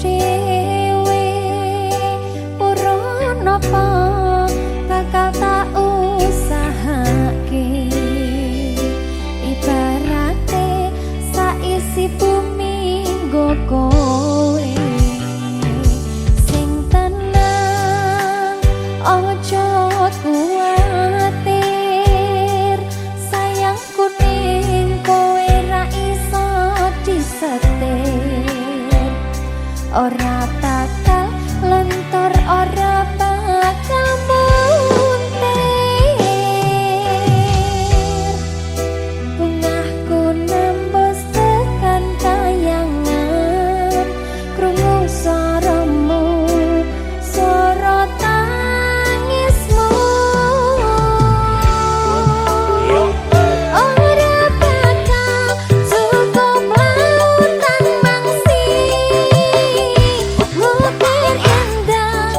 dhewe pura napa bakal tak usahake ibarate saisi bumi nggo kowe sing tenang ojo kuwatir sayangku ning kowe ra iso disetir ora bakal lentur ora bakal muntir bungahku nembus tekan kayangan krungu suaramu suara tangismu ora bakal cukup lautan mangsi mukir indah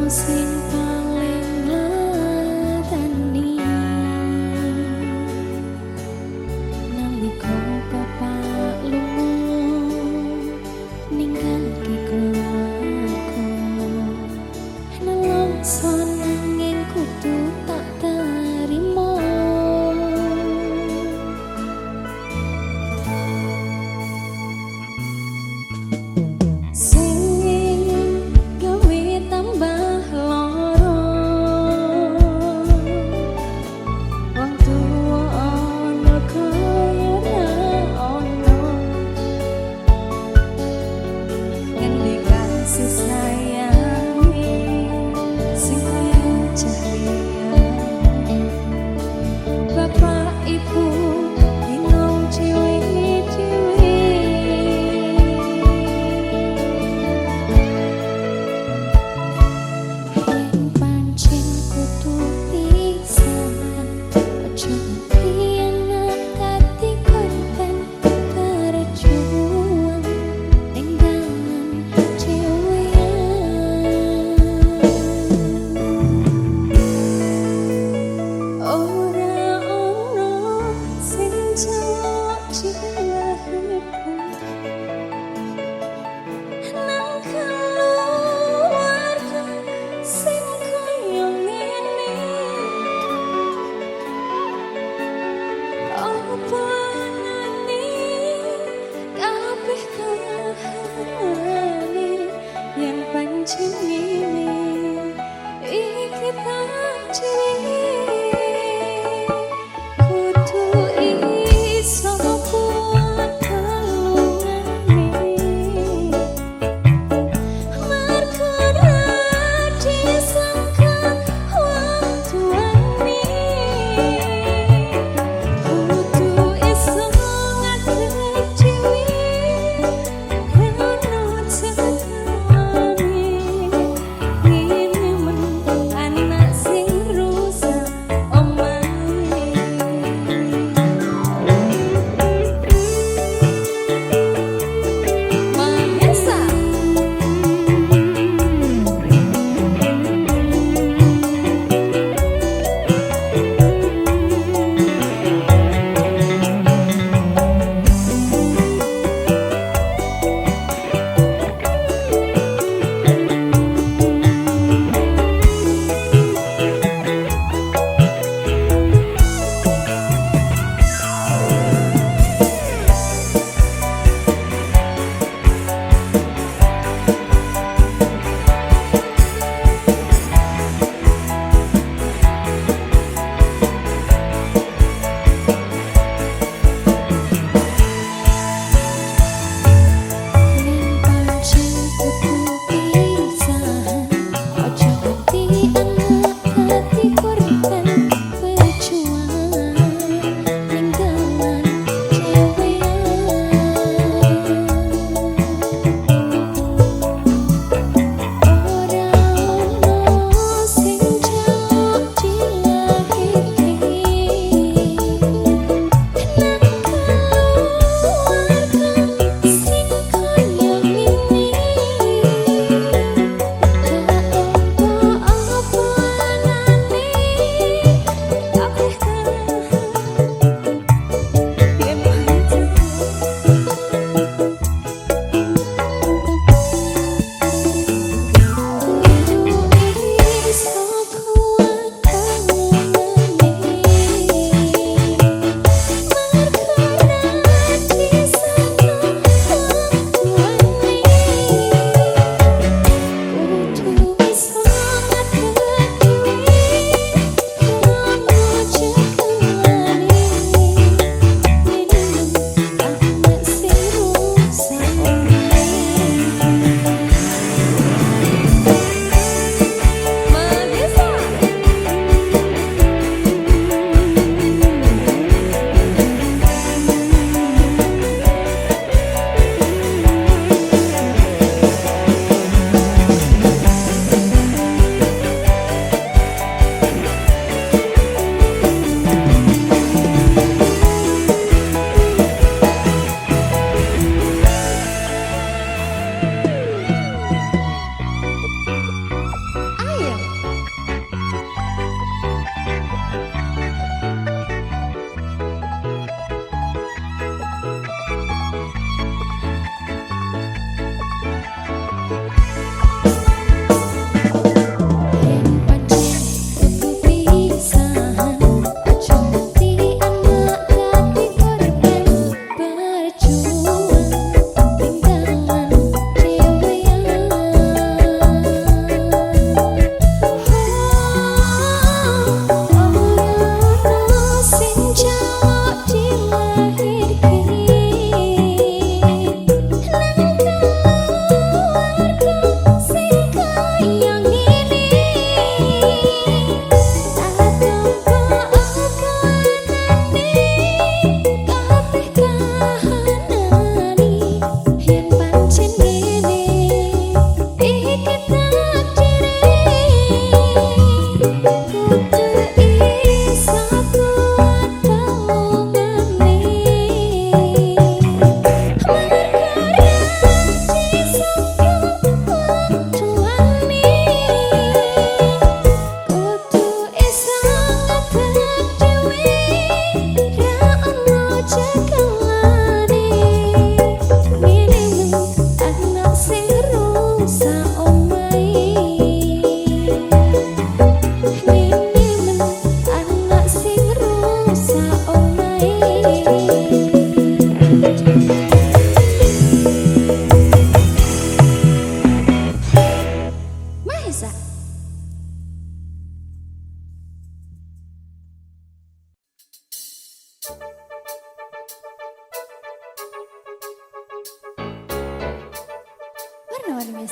sing paling ngladani nalika bapak lunga ninggalke keluarga nelongso nanging kudu tak terima sayangi sing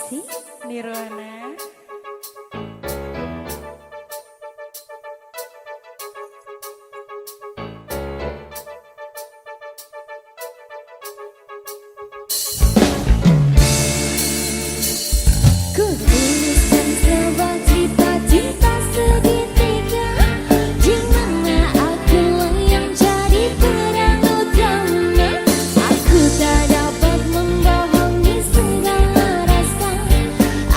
Music Nirwana. Kutuliskan sebuah cerita cinta segitiga, di mana akulah yang jadi peran utama. Aku tak dapat membohongi segala rasa.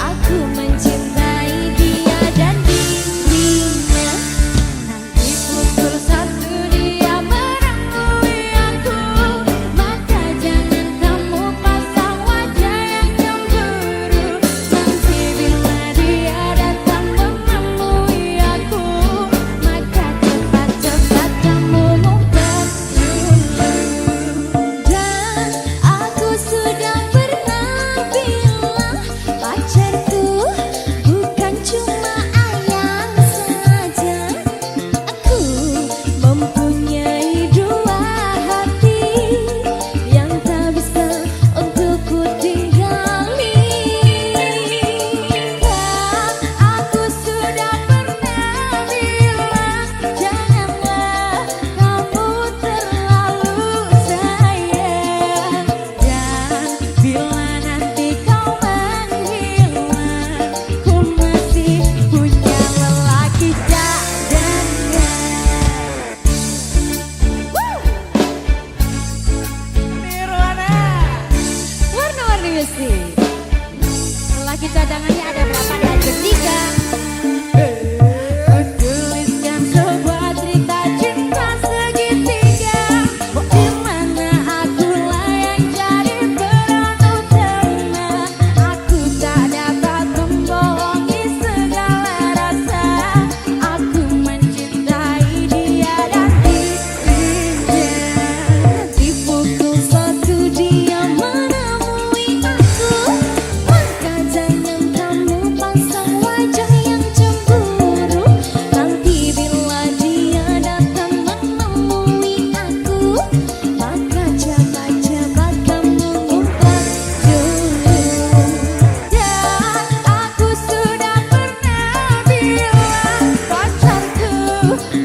Aku mencintai dia dan dirinya. Nanti pukul 1 dia merangkuli aku, maka jangan kamu pasang wajah yang cemburu. Nanti bila dia datang menemui aku, maka cepat-cepat kamu ngumpet dulu. Dan aku sudah pernah bilang, pacarku bukan cuma ayang saja. Aku mempunyai dua hati yang tak bisa untuk ku tinggali. Aku sudah pernah bilang, janganlah kamu terlalu sayang. Dan bila nanti kau menghilang, ku masih punya lelaki cadangan. Nirwana. Warna-warni musik. Lelaki cadangannya ada berapa? Ada 3. Kutuliskan sebuah cerita cinta segitiga, di mana akulah yang jadi peran utama. Aku tak dapat membohongi segala rasa. Aku mencintai dia dan dirinya. Nanti pukul 1 dia menemui aku, maka jangan kamu pasang wajah yang cemburu. Nanti bila dia datang menemui aku, maka cepat-cepat kamu ngumpet dulu. Dan aku sudah pernah bilang, pacarku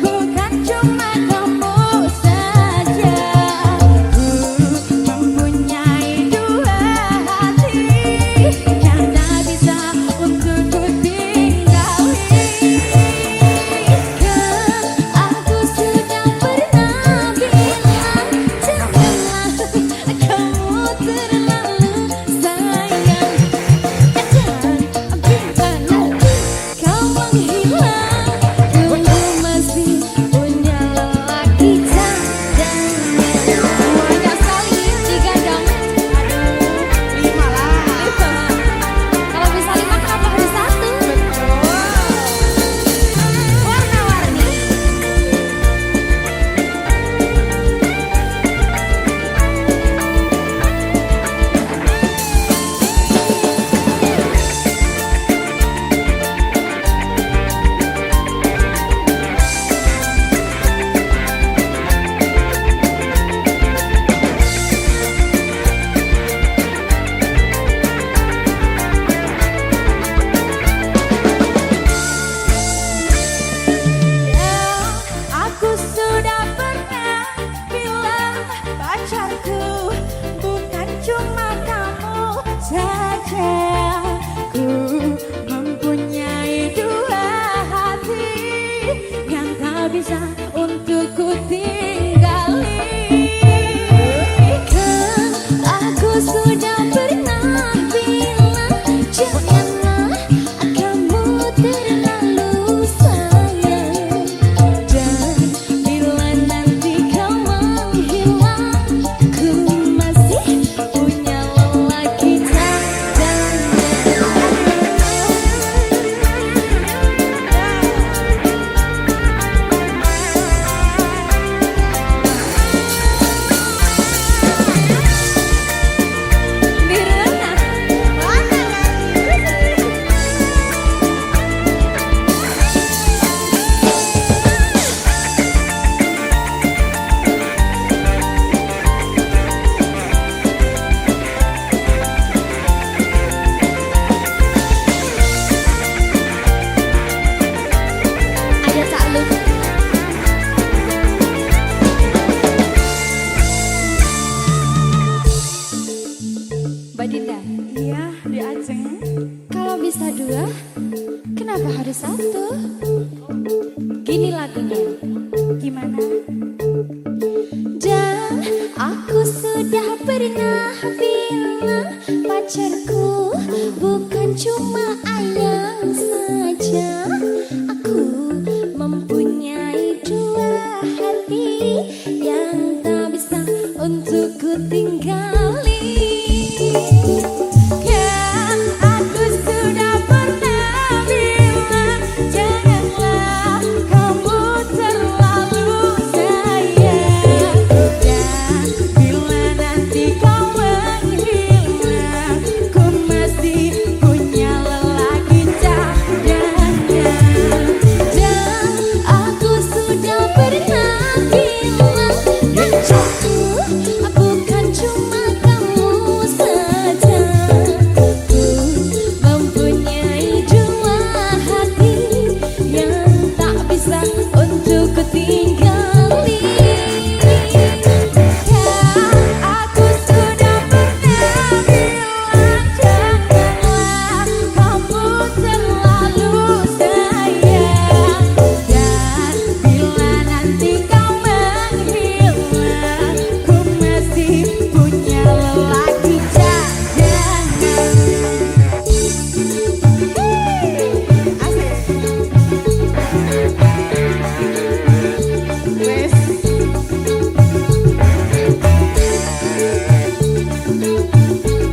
bukan cuma kamu saja. Aku mempunyai dua hati yang tak bisa untuk ku tinggali. Aku sudah pernah bilang, janganlah kamu terlalu sayang. Dan bila nanti kau menghilang, ku masih punya lelaki cadangan. Banyak sekali 3 dong. Aduh, 5 lah. Kalau bisa 5 kenapa harus 1? Warna-warni. Aku sudah pernah bilang, pacarku bukan cuma kamu saja. Ku mempunyai dua hati yang tak bisa untuk ku tinggali. Aku sudah pernah bilang, janganlah kamu terlalu sayang. Dan bila nanti kau menghilang, ku masih punya lelaki cadangan. Kenapa harus satu? Gini lagunya. Gimana? Dan aku sudah pernah bilang pacarku bukan cuma ayang saja. Aku mempunyai dua hati yang tak bisa untuk ku tinggali. Kan aku sudah pernah bilang janganlah kamu terlalu sayang. Dan bila nanti kau menghilang, ku masih punya lelaki cadangan. Dan aku sudah pernah bilang pacarku bukan cuma kamu saja. Ku mempunyai dua hati yang tak bisa untuk ku tinggali. Aku sudah pernah bilang janganlah kamu terlalu sayang. Dan bila nanti kau menghilang, ku masih punya lelaki cadangan. Wes.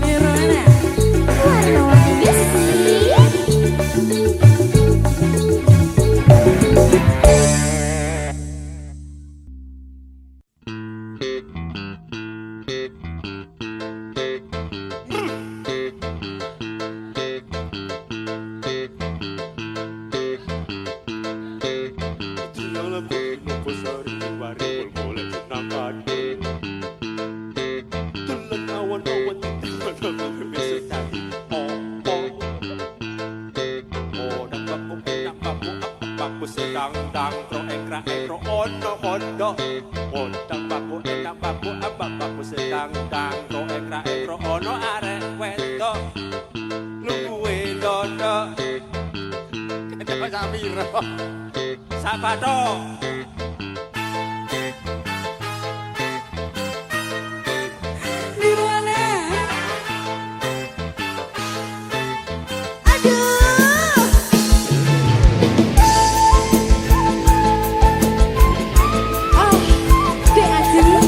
Nirwana. Warna-warni sih. Sedang dang tro ekra ekro ono kondo Ondang baku enak baku abang baku sedang dang tro ekra ekro ono arek wedo Luwe dodo Kenapa Samiro Sabado Nirwana. Aduh. Oh, Dek Ajeng.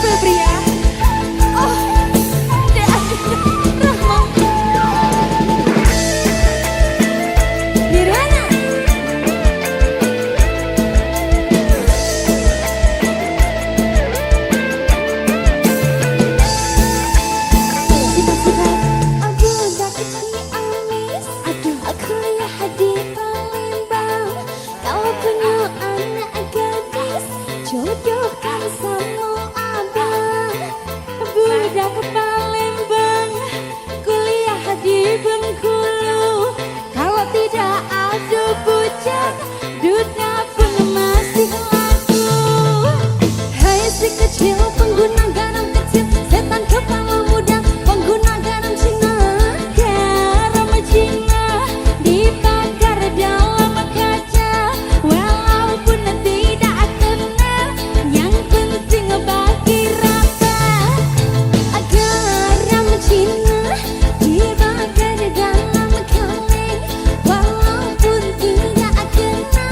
Febria. Oh, Dek Ajeng, Rahma. Nirwana. Tiba-tiba aku dapet amis. Aduh, aku lihat di Palembang. Kau punya anak gadis, jodohkan sama abang. Budak Palembang, kuliah di Bengkulu. Kalau tidak ada bujang, duda pun masih laku. Hai si kecil pengguna garam kecil, setan kepala muda pengguna garam Cina. Garam Cina dibakar dalam kaca, walaupun tidak kena, yang penting bagi rasa. Garam Cina dibakar dalam kaleng, walaupun tidak kena,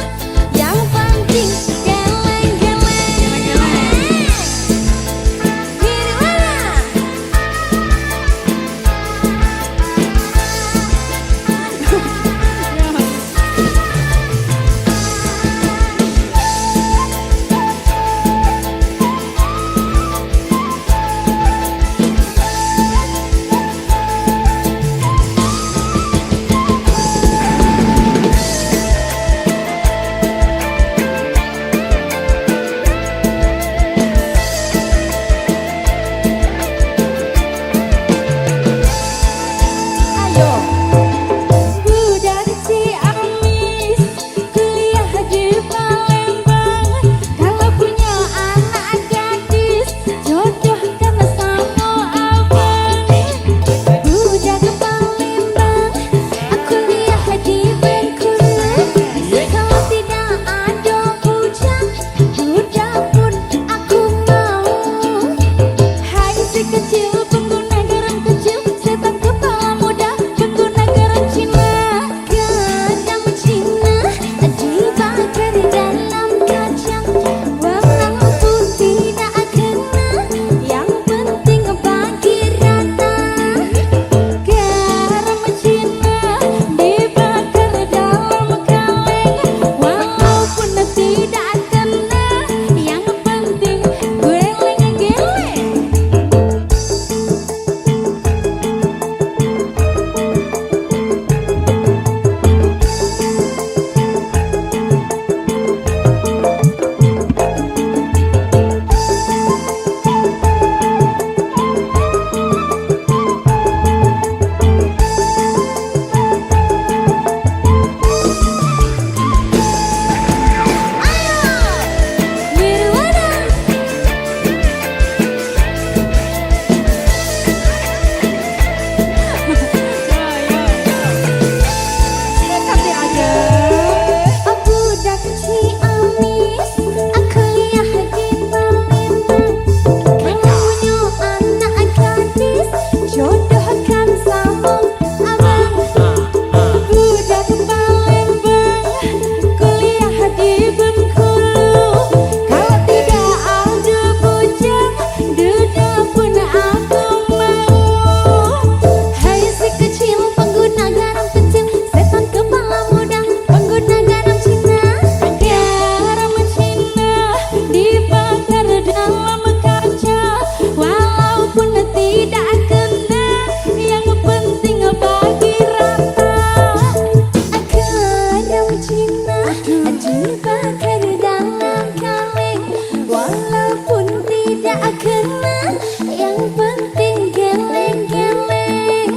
dibakar dalam kaleng, walaupun tidak kena, yang penting geleng-geleng.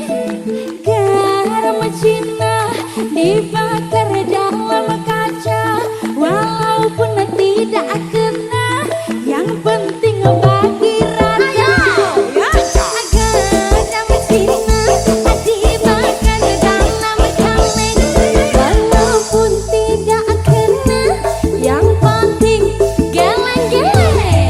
Garam Cina dibakar dalam kaca, walaupun tidak kena, yang penting bagi raja. Garam Cina dibakar dalam kaleng, walaupun tidak kena, yang penting geleng-geleng.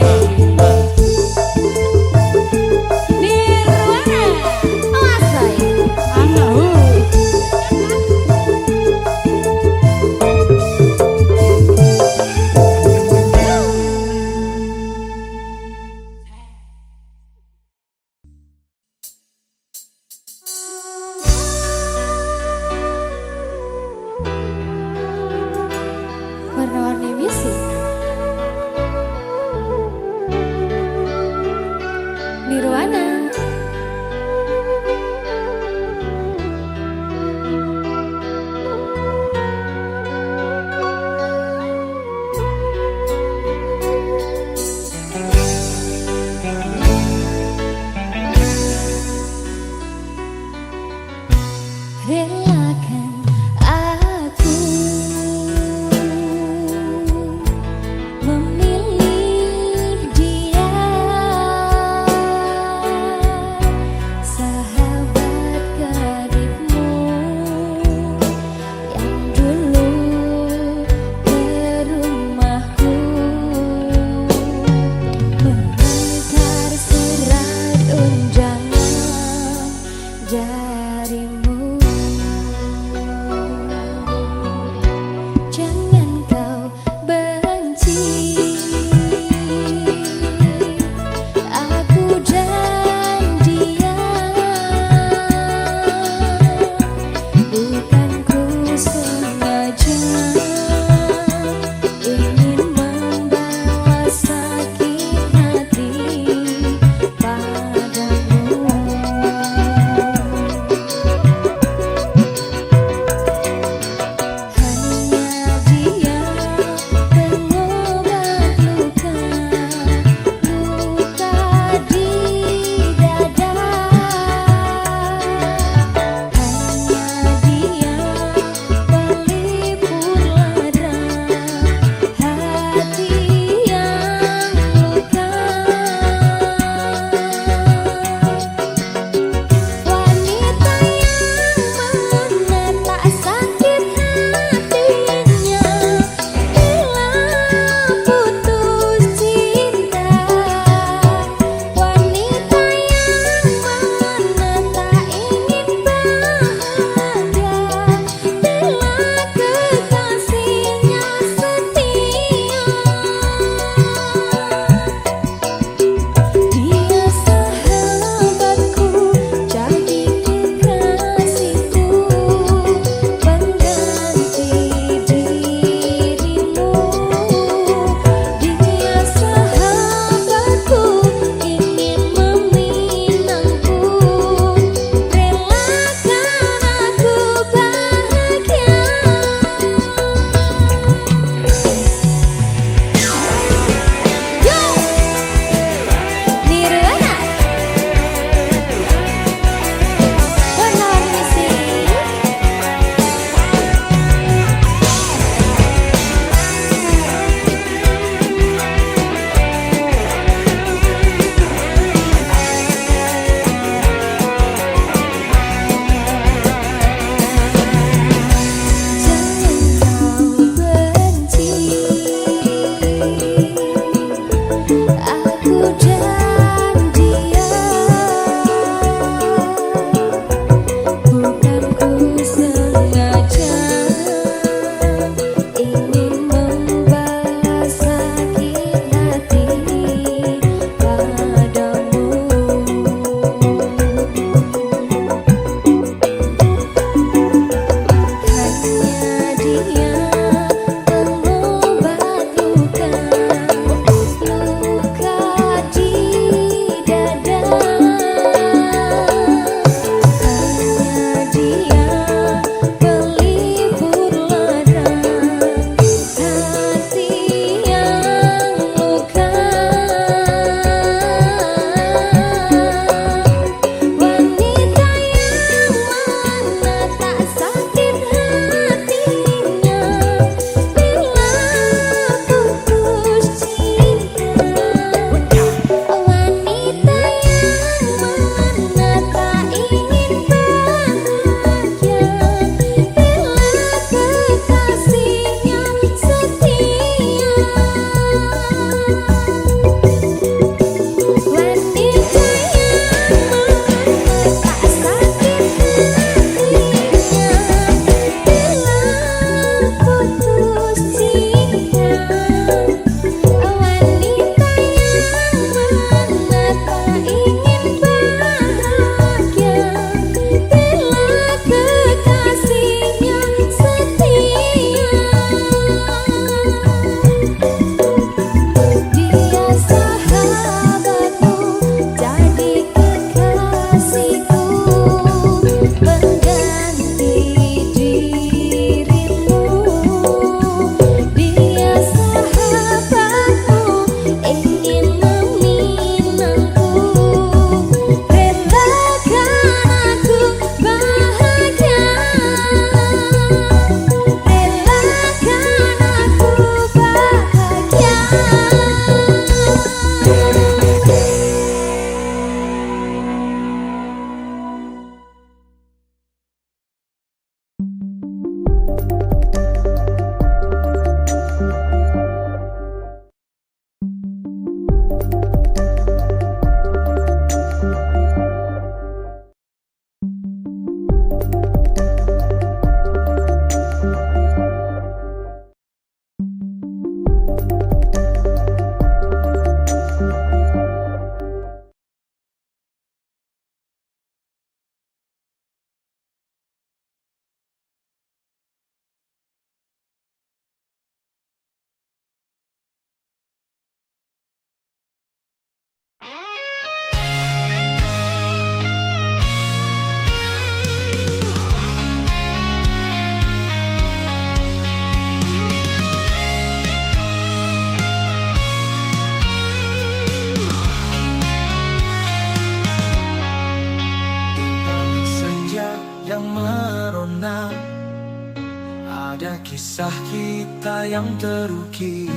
Ada kisah kita yang terukir,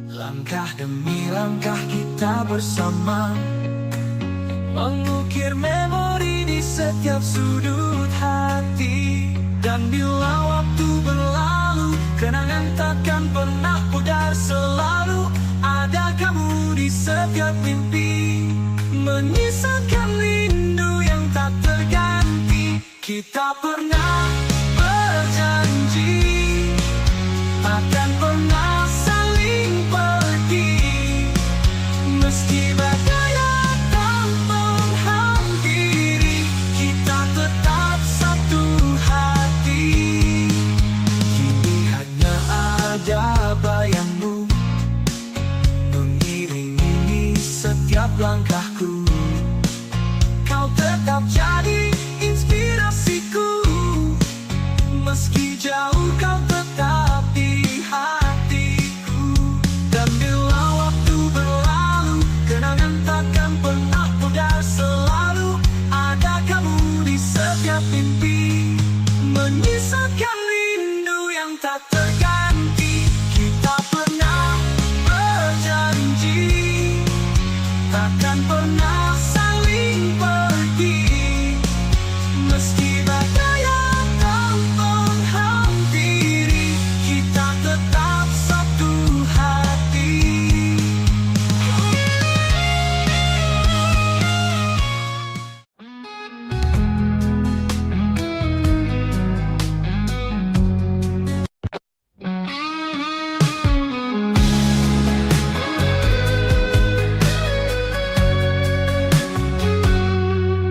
langkah demi langkah kita bersama, mengukir memori di setiap sudut hati. Dan bila waktu berlalu, kenangan takkan pernah pudar. Selalu ada kamu di setiap mimpi, menyisakan rindu yang tak terganti. Kita pernah berjanji akan pernah saling pergi, meski badai datang menghampiri, kita tetap satu hati. Kini hanya ada bayangmu mengiringi setiap langkahku. Kau tetap jadi inspirasiku, meski jauh kau tetap di hatiku. Dan bila waktu berlalu, kenangan takkan pernah pudar. Selalu ada kamu di setiap mimpi, menyisakan rindu yang tak terganti. Kita pernah berjanji takkan pernah saling pergi, meski badai datang menghampiri, kita tetap satu hati.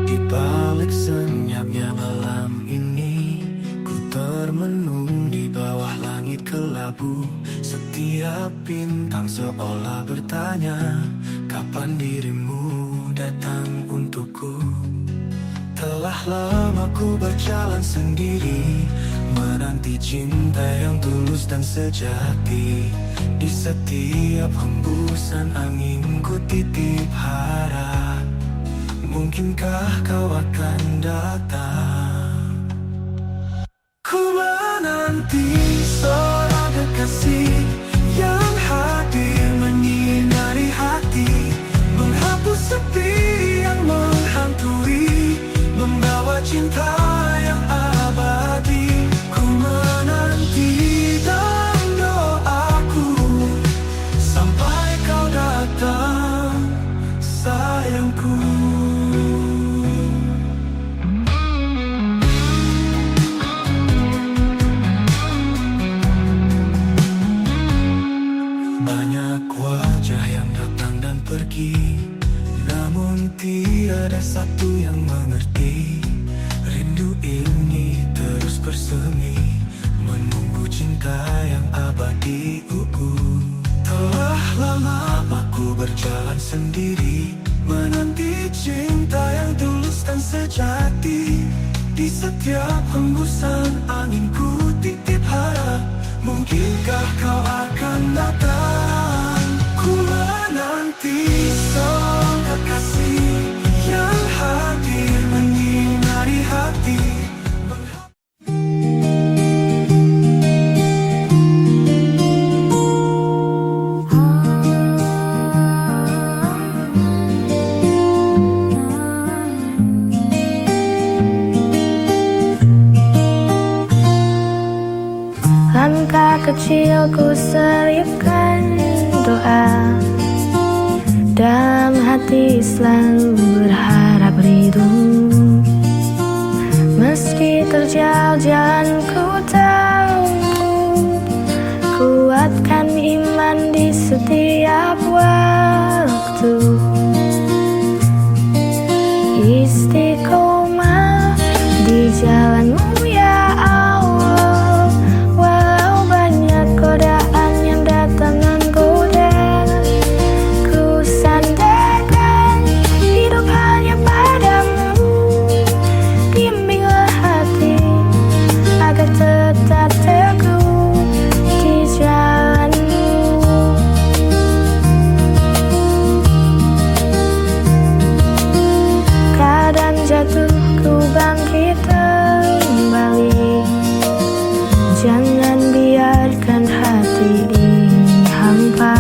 Di balik senyapnya malam ini, ku termenung di bawah langit kelabu. Setiap bintang seolah bertanya, kapan dirimu datang untukku. Telah lama ku berjalan sendiri, menanti cinta yang tulus dan sejati. Di setiap hembusan angin ku titip harap, mungkinkah kau akan datang. Ku menanti seorang kekasih yang hadir menyinari hati, menghapus sepi yang menghantui, membawa cinta yang abadi. Ku menanti dalam doaku sampai kau datang, sayangku. Banyak wajah yang datang dan pergi, namun tiada satu yang mengerti. Rindu ini terus bersemi, menunggu cinta yang abadi. Telah lama aku berjalan sendiri, menanti cinta yang tulus dan sejati. Di setiap hembusan angin ku titip harap, mungkinkah kau akan datang. Ku menanti seorang kekasih yang hadir menyinari hati. Langkah kecilku selipkan doa, dalam hati selalu berharap rindu. Meski terjal jalan ku tahu, kuatkan iman di setiap waktu. Istiqomah di jalanmu ya Allah, walau banyak godaan yang datang menggoda. Ku sandarkan hidup hanya padamu, bimbinglah hati agar tetap Jangan biarkan hati ini hampa.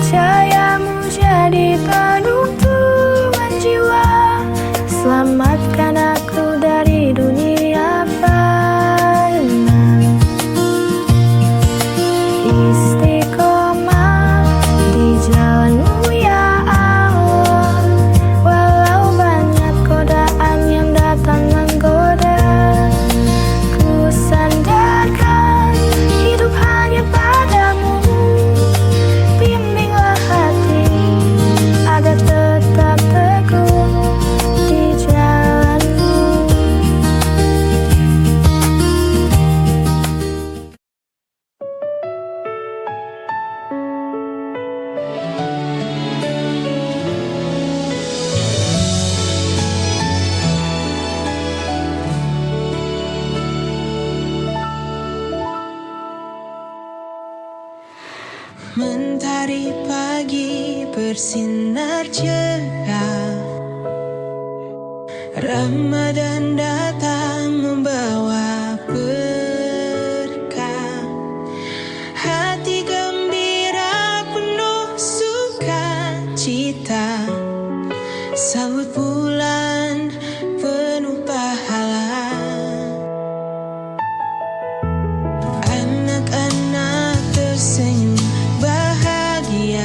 Cahayamu jadi penuntungan jiwa. Selamatkan aku dari dunia fana. Istiqomah di jalanmu ya Allah. Walau banyak godaan yang datang menggoda, ku sandarkan hidup hanya padamu. Bimbinglah hati agar tetap teguh di jalanmu. Mentari pagi bersinar cerah. Ramadan datang membawa berkah. Hati gembira penuh sukacita. Sambut bulan penuh pahala. Anak-anak tersenyum bahagia,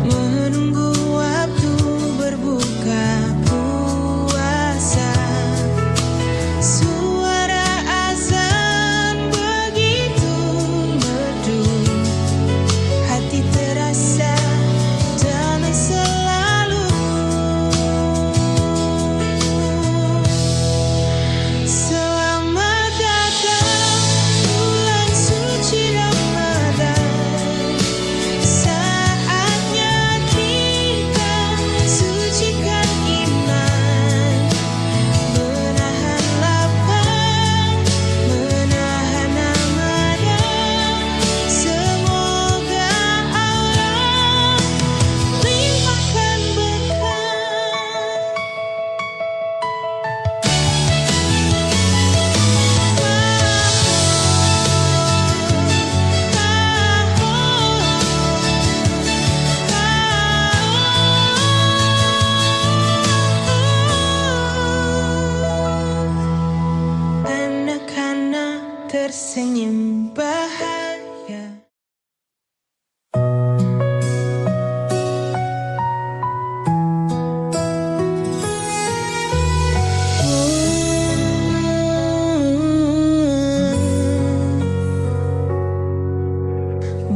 menunggu waktu berbuka puasa. Suara azan begitu merdu, hati terasa damai selalu. Selamat datang bulan suci Ramadan. Saatnya kita sucikan iman, menahan lapar, menahan amarah. Semoga Allah limpahkan berkah. Anak-anak tersenyum bahagia.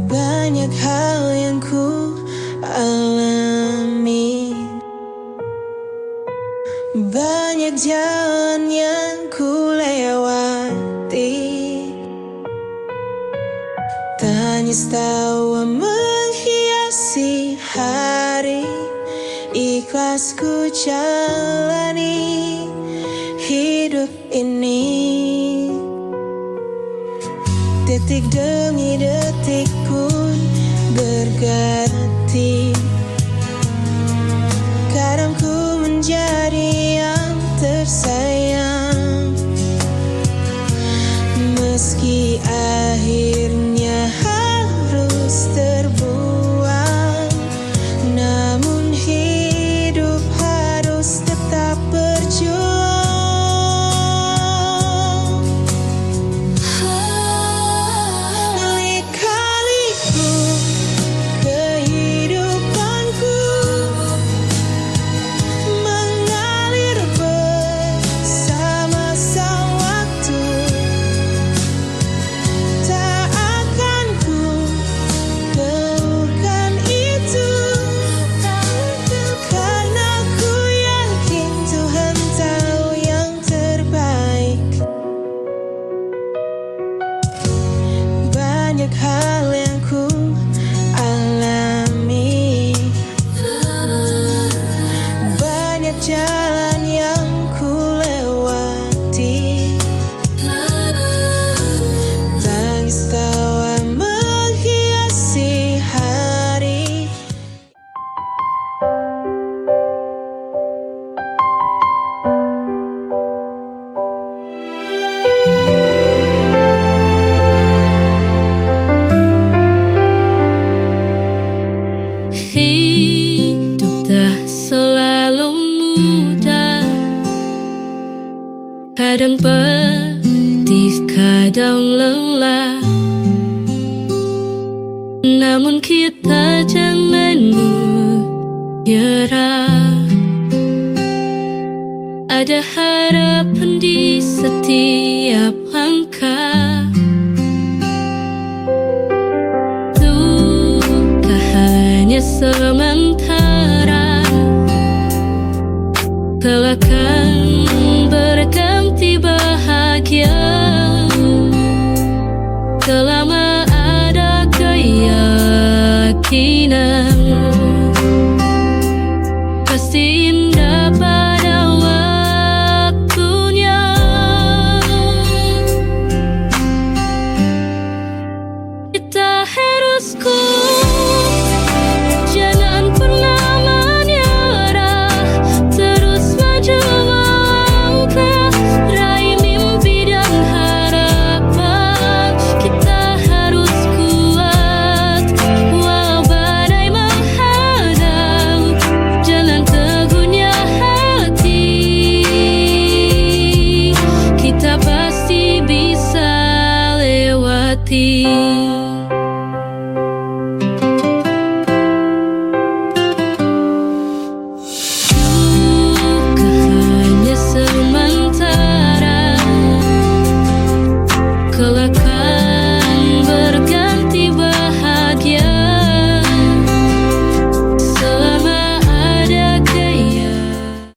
Banyak hal yang ku alami, banyak jalan yang ku lewati. Tangis tawa menghiasi hari, ikhlas ku jalani hidup ini. Detik demi detik pun berganti. Kadang ku menjadi yang tersayang, meski akhirnya harus terbuang. Namun hidup harus tetap berjuang. Lika-liku kehidupanku mengalir bersama sang waktu. Tak akan ku keluhkan itu, karena ku yakin Tuhan tahu yang terbaik. Banyak hal yang ku alami, banyak jalan yang ku lewati. Tangis tawa menghiasi hari. Letih kadang lelah, namun kita jangan menyerah. Ada harapan di setiap langkah. Duka hanya sementara, kelak akan berganti bahagia. Selama ada keyakinan, pasti indah pada waktunya. Kita harus kuat, jangan pernah menyerah, terus maju melangkah, raih mimpi dan harapan. Kita harus kuat, walau badai menghadang, jalan teguhnya hati. Kita pasti bisa lewati. Duka hanya sementara, kelak akan berganti bahagia. Selama ada keyakinan.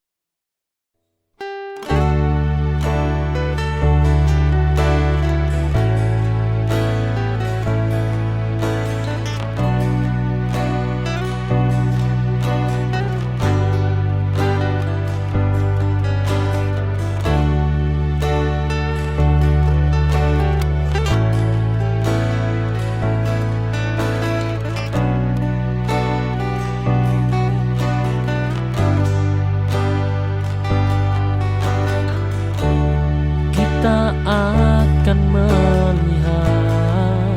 Kita akan melihat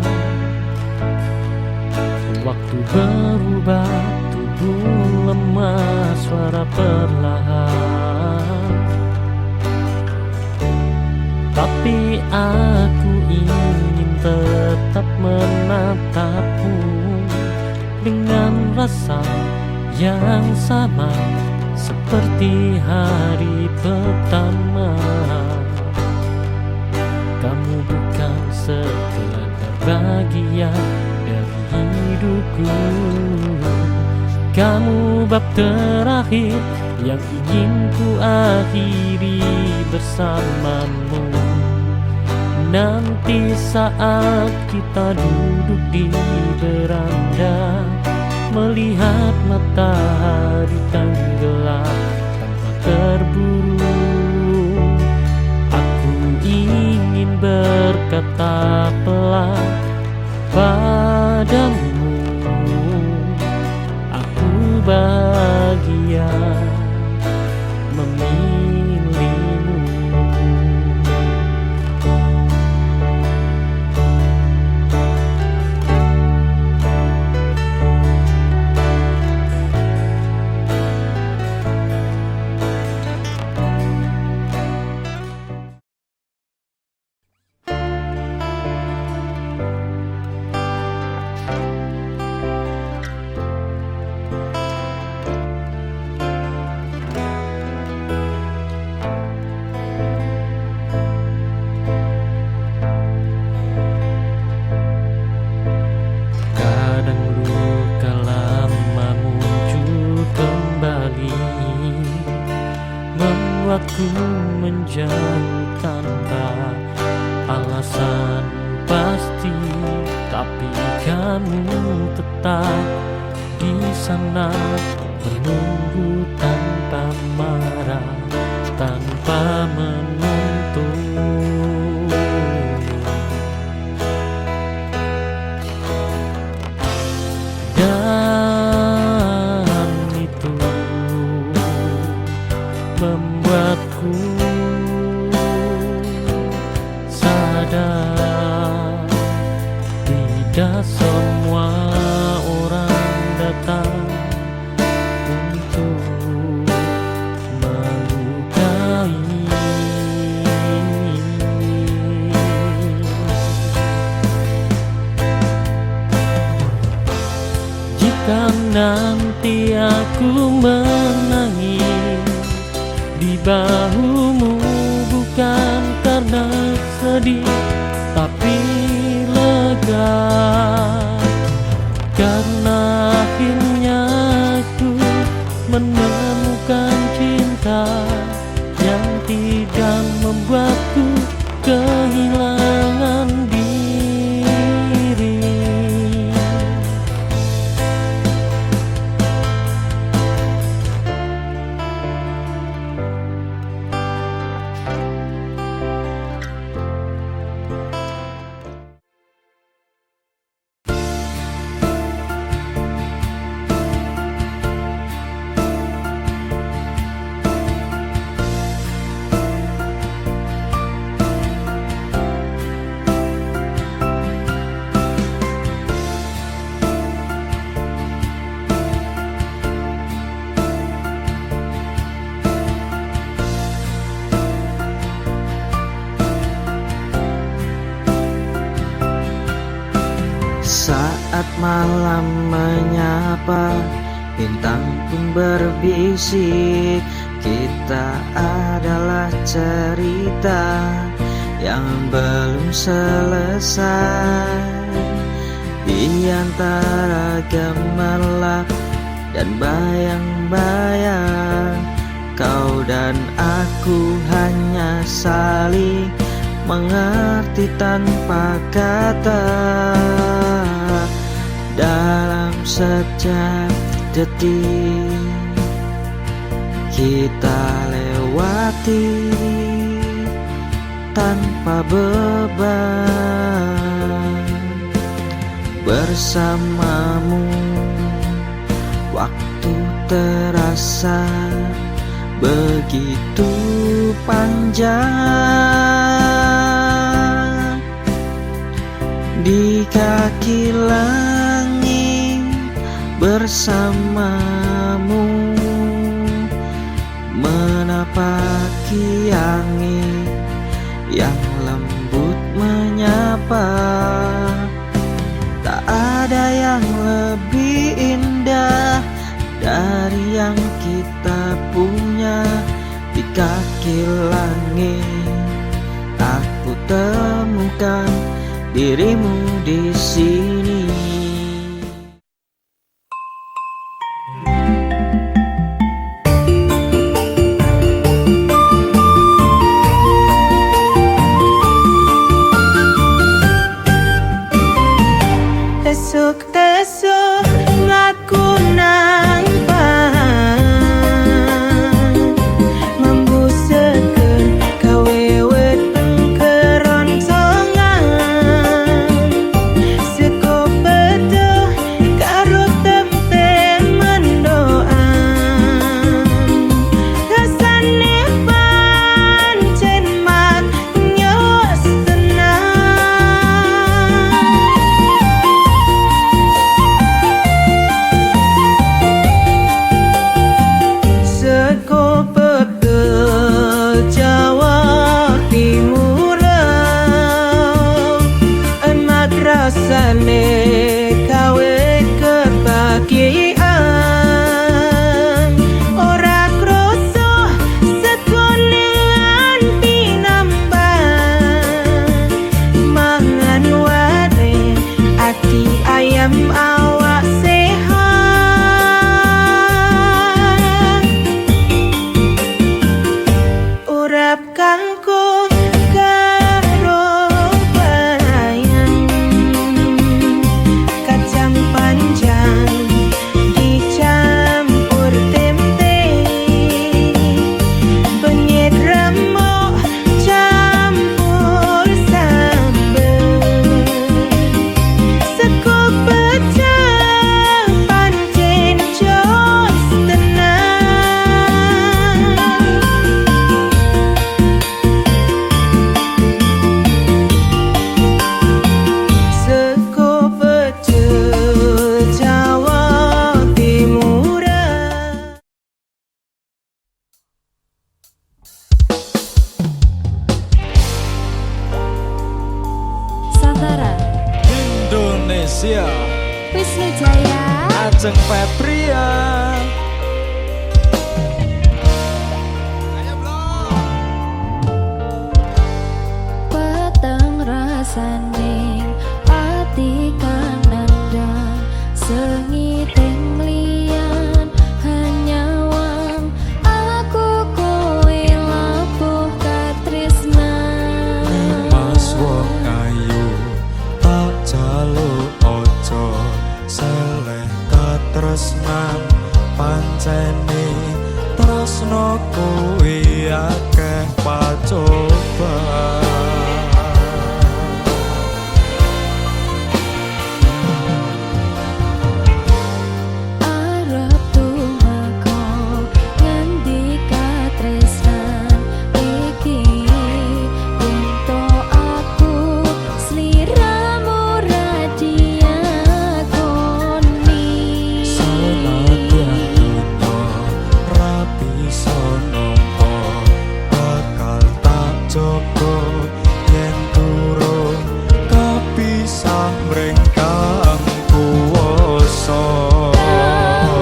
waktu berubah, tubuh lemah, suara perlahan. Tapi aku ingin tetap menatapmu dengan rasa yang sama seperti hari pertama. Kamu bukan sekedar bagian dari hidupku, kamu bab terakhir yang ingin ku akhiri bersamamu. Nanti saat kita duduk di beranda, melihat matahari tenggelam tanpa terburu, ingin berkata pelan padamu, aku bahagia memilihmu. Membuatku menjauh tanpa alasan pasti, tapi kamu tetap di sana menunggu tanpa marah, tanpa menuntut. Dan itu membuatku sadar tidak semua orang datang untuk melukai. nanti aku menangis di bahumu, bukan karena sedih tapi lega, karena akhirnya aku menemukan cinta yang tidak membuatku kehilangan diri. Saat malam menyapa, bintang pun berbisik, kita adalah cerita yang belum selesai. Di antara gemerlap dan bayang-bayang, kau dan aku hanya saling mengerti tanpa kata. Dalam setiap detik kita lewati tanpa beban. Bersamamu waktu terasa begitu panjang. Di kaki langit bersamamu, menapaki angin yang lembut menyapa. Tak ada yang lebih indah dari yang kita punya. Di kaki langit aku temukan dirimu di sini. Tesuk-tesuk ngaku nampak membusekeun kawewet keroncongan. Seko betuh karo tempe mendoan, rasane pancen manyos tenang. Seko pegel Jawa Timuran, emak rasane kawe kebahagiaan. Ora kroso seko nganti nambah, mangan ware ati ayam awak sehat. Urap kangkung karo bayang, kacang panjang dicampur tempe, penyet remuk campur sambel. Seko pecah pancen jos tenang. Seko pecel Jawa Timuran. Santara Indonesia. Wisnu Jaya Ajeng Febria. Peteng rasaning ati kang nandang sengiting liyan hanyawang aku kowe labuh katresnan. Mas wong ayu tak jaluk ojo seleh katresnan pancene tresno kowe akeh pacobaan. Arep tumeka ngendi katresnan iki ento aku sliramu radiakoni. Senadyan dunya rapi sonompo bakal tak joko yen turun kapisah mrengkang kuwasa.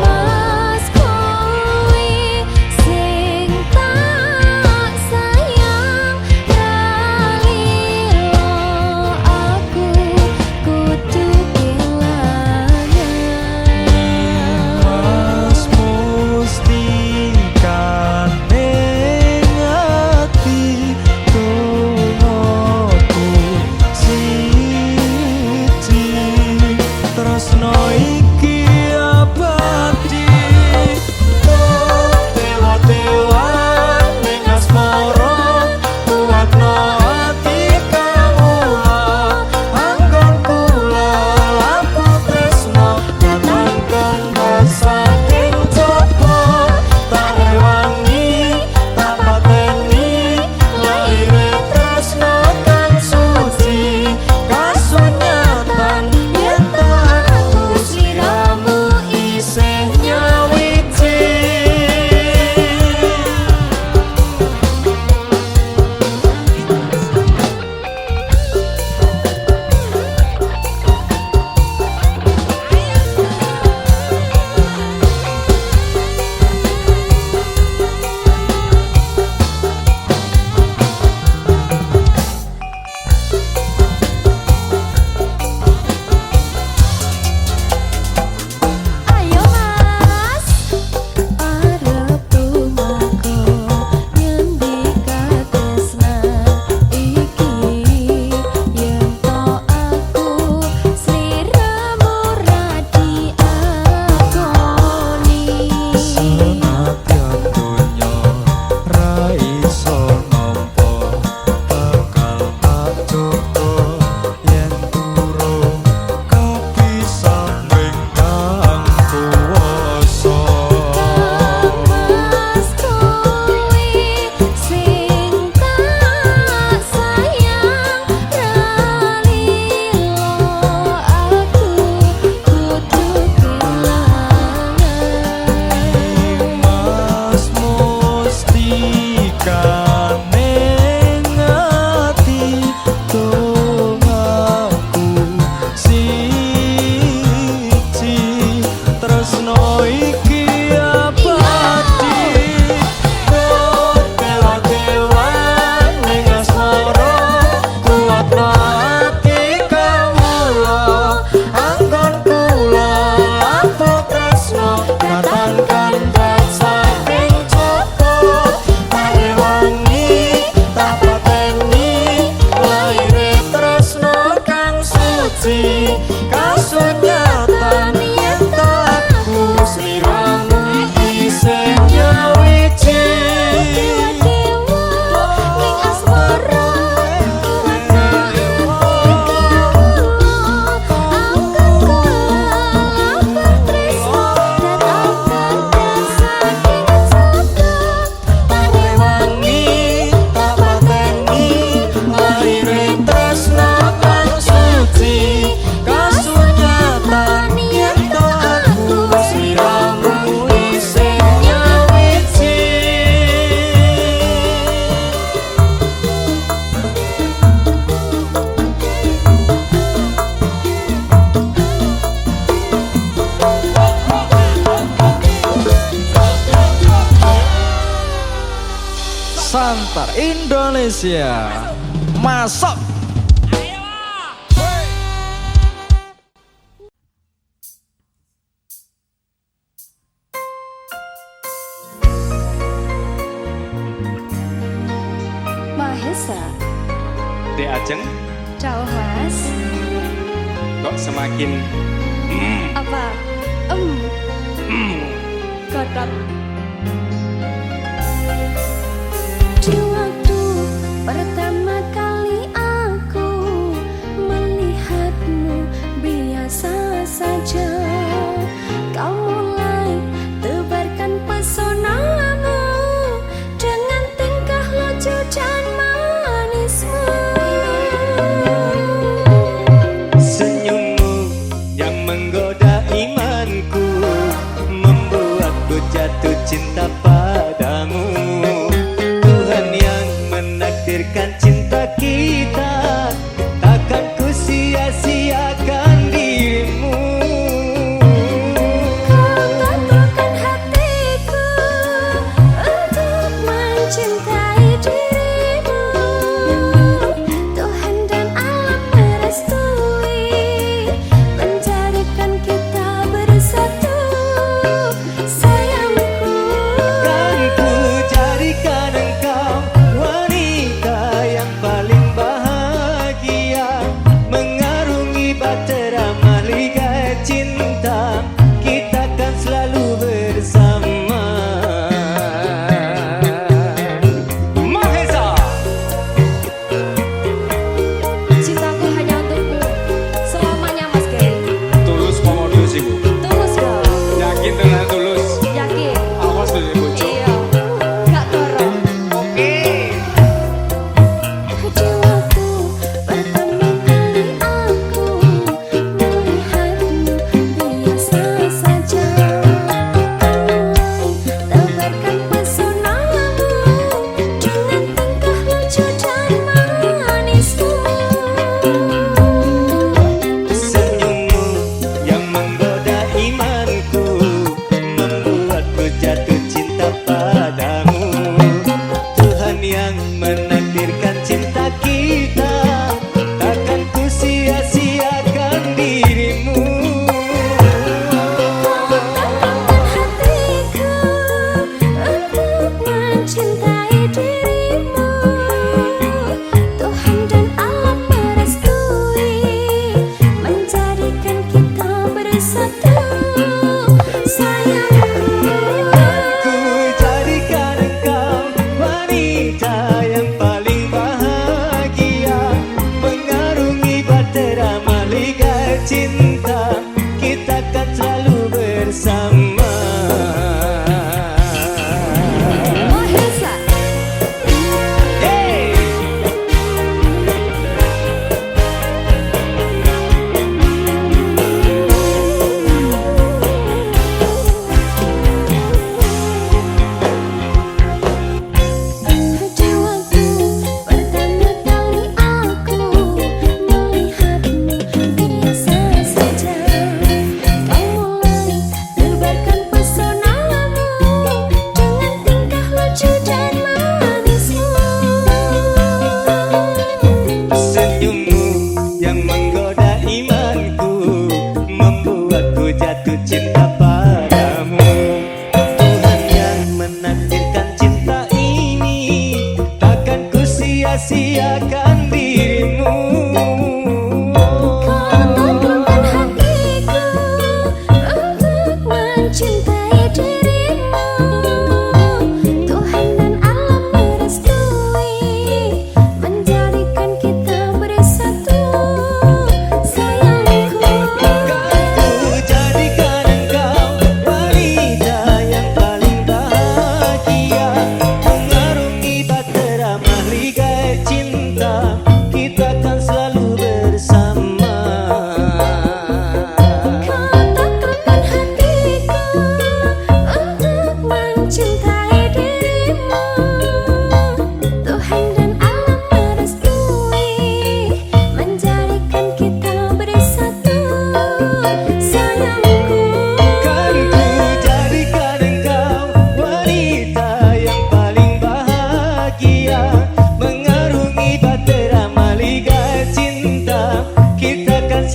Mas kowe sing tak sayang ralilo aku kudu kelangan. Mas mustikane ngati tungoku siji tresno iki abadi. Dewa-dewa ning asmara kuwatno ati kawula anggon kula laku tresno katangkan saking coba tak rewangi tak pateni laire tresno kang suci kasunyatan yen tak aku sliramu isih nyawiji. Ayo mas, arep tumeka ngendi katresnan iki yen to aku sliramu radiakoni. Senadyan dunya ra iso nampa bakal tak joko yen turun kapisah mrengkang kuwasa. Mas kowe sing tak sayang ralilo aku kudu kelangan. Mas mustikane ngati tungaku siji tresno iki abadi. Dewa-dewa ning asmara kuwatno ati kawula anggon kula laku tresno katangkan saking coba tak rewangi tak pateni laire tresno kang suci kasunyatan yen tak aku sliramu isih nyawiji. Dewa ning asmara Tak rewangi tak pateni laire tresno kang suci kasunyatan Indonesia. Masuk. Mahesa. Dek Ajeng, Ciao Mas. kok semakin Apa? Kodok. Di waktu pertama kali aku melihatmu biasa saja, kau mulai tebarkan pesonamu dengan tingkah lucu dan manismu. senyummu yang menggoda imanku, membuatku jatuh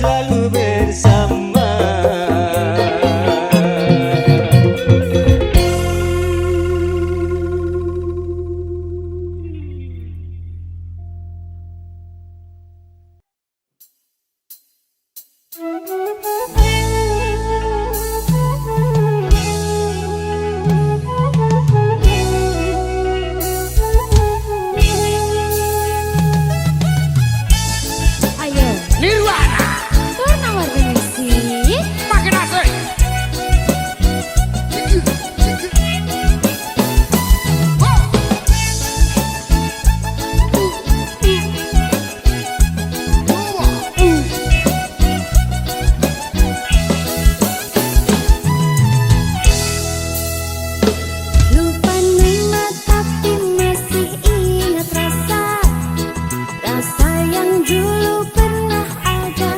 selalu bersama. Ayo, Nirwana Purnama Remisi. makin asik. Lupa nama tapi masih ingat rasa. Rasa yang dulu pernah ada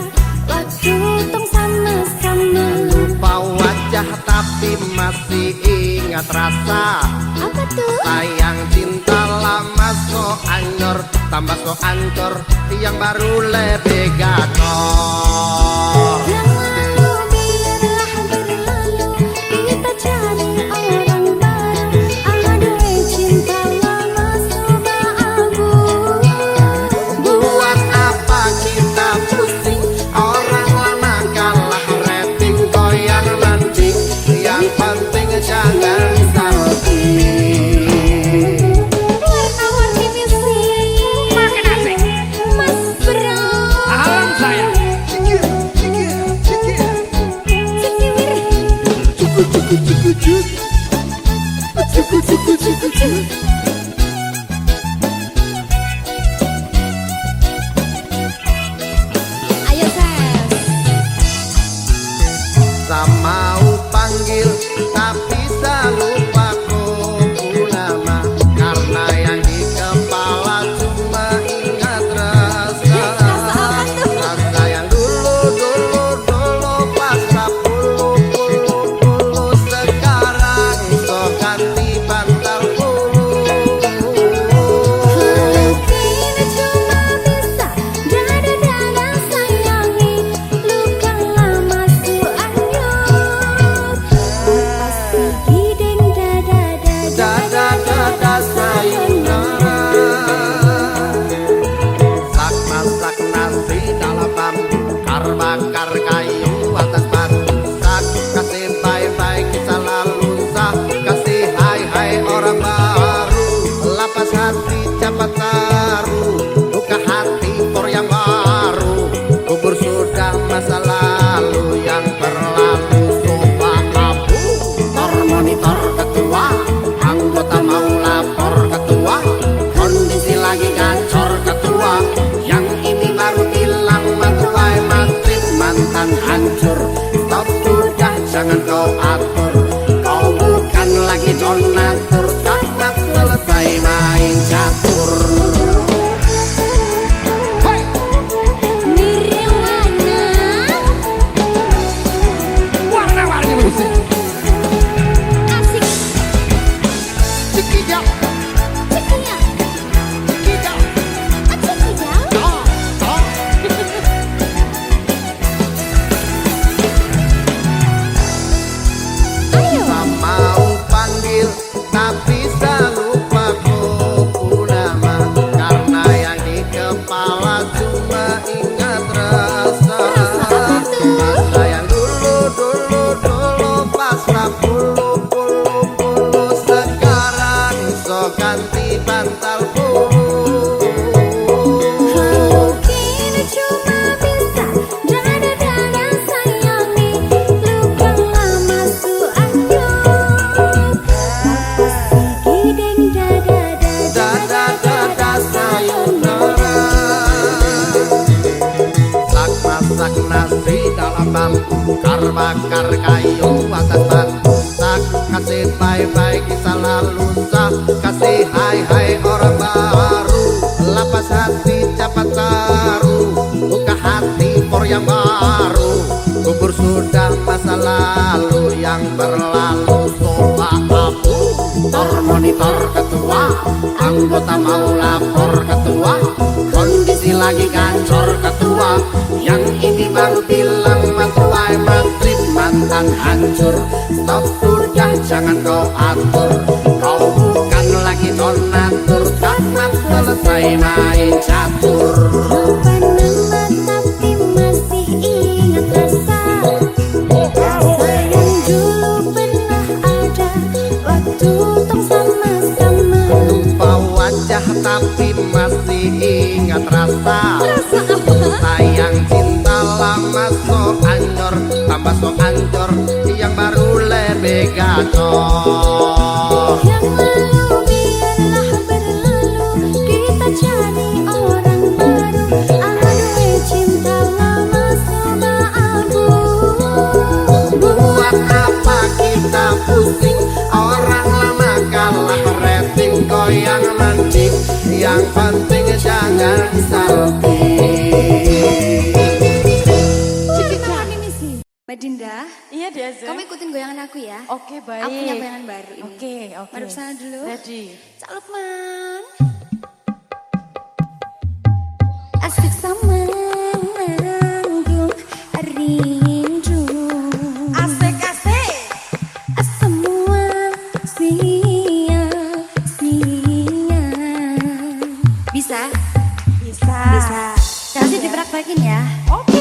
waktu tong sama-sama. Lupa wajah tapi masih ingat rasa. Apa tuh? Sayang cinta lama so anyor, tambah so ancur, yang baru lebih gacor. Yang lalu biarlah berlalu, kita cari orang baru. Aduh cinta lama sudah abu. Buat apa kita pusing, orang lama kalah rating, goyang landing, yang penting jangan salting. Warna-warni misi. Makin asik. Mas Bro. Alam saya. Cikiwir. Ayo Ses. Sama mau panggil tapi lupa kumpul nama, karena yang di kepala cuma ingat rasa. Rasa yang dulu pas puluh sekarang so ganti bantal bulu. Kini cuma bisa dada-dada sayangi, luka lama su anyut. Lepas pergi dan Dada sayonara, sak masak nasi dalam bambu, bakar kayu atas batu, sak kasih bye-bye kisah lalu, sak kasih hai orang baru, lapas hati cepat taruh, buka hati for yang baru, kubur sudah masa lalu yang berlalu, sofa abu, monitor ketua, anggota mau lapor ketua, kondisi lagi gacor ketua, yang ini baru bilang matuai matrip mantan hancur, stop sudah jangan kau atur, kau bukan lagi donatur, cepat selesai main catur. Nirwana. Warna-warni musik. Asik. Cikijau, Cikinya. cikijau, Cikijau. Ayo. mau panggil tapi lupa kumpul nama, karena yang di kepala cuma ingat rasa. Rasa yang dulu pas puluh sekarang so ganti bantal bulu. Kini cuma bisa dada-dada sayangi, luka lama su anyut. Lepas pergi dan Dada sayonara, sak masak nasi dalam bambu, bakar kayu atas batu, sak kasih bye-bye kisah lalu, sak kasih hai orang baru, lapas hati cepat taruh, buka hati for yang baru, kubur sudah masa lalu yang berlalu, sofa abu, monitor ketua, anggota mau lapor ketua, kondisi lagi gacor ketua, yang ini baru akan hancur. Stop sudah jangan kau atur, kau bukan lagi donatur. Tamat selesai main catur. Lupa nama tapi masih ingat rasa. Rasa yang dulu pernah ada waktu tong sama-sama. Lupa wajah tapi masih ingat rasa. Sayang cinta lama sok anjor, tambah sok anjor, yang baru lebih gacor. Yang lalu biarlah berlalu, kita jadi orang baru. Aduh cinta lama sudah abu. Buat apa kita pusing, orang lama kalah rating, goyang mancing, yang penting jangan salting. Mbak Dinda, Iya Deza. kamu ikutin goyangan aku ya. Oke baik. Aku punya goyangan baru ini. Oke. Madep sana dulu. Ready. Cak Lukman. Asik sama nanggung rindu. Asik. Semua sia-sia. Bisa? Bisa. Bisa. Nanti dipraktekin ya. Oke.